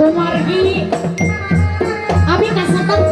Kumargi abi kasatan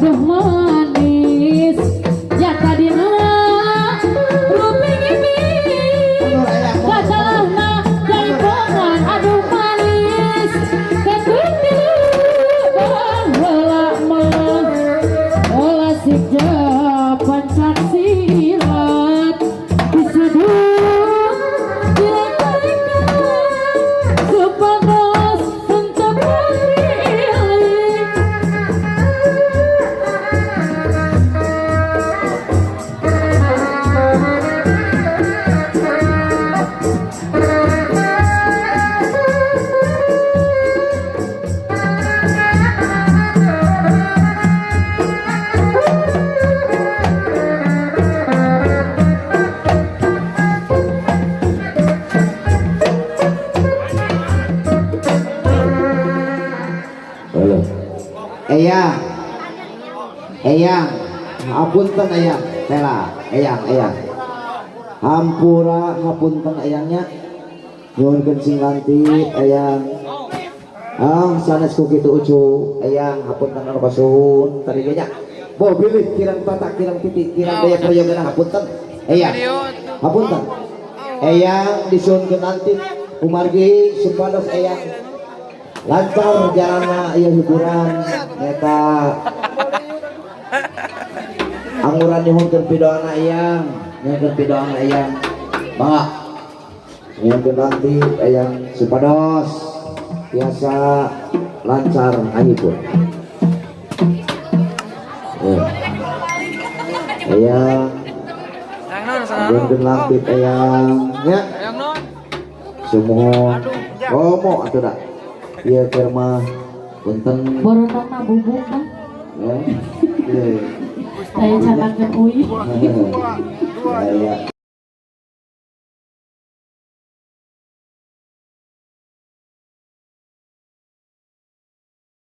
aduh manis ya tadina ruping ini kasalahna jaipongan aduh manis ketuti bahwa olah sikja pancak silat disudut dilantarikan sepanas untuk Eyang, ngapunten eyang, tela, eyang, hampura ngapunten eyangnya, nyuwun sing lantik eyang, sanes ku kitu ucu, eyang, hapunten anu pasuhun, tadi nya, bo bilih kirang tatak, kirang titik, kirang daya prayoga hapunten, eyang, hapunten, eyang disuhunkeun lantik, kumargi supados eyang, lancar jalanna ieu hiburan, eta anguran nyuhunkeun pidoana eyang, nyuhunkeun pidoana eyang. Bangga. Yang nanti yang supados biasa lancar ayipun. Ayang yang lantit ayang ya. Semua ngomong atau dah. Iya firma punten baru nama bubuk kan ya. Iya. saya catatkan UI Ya.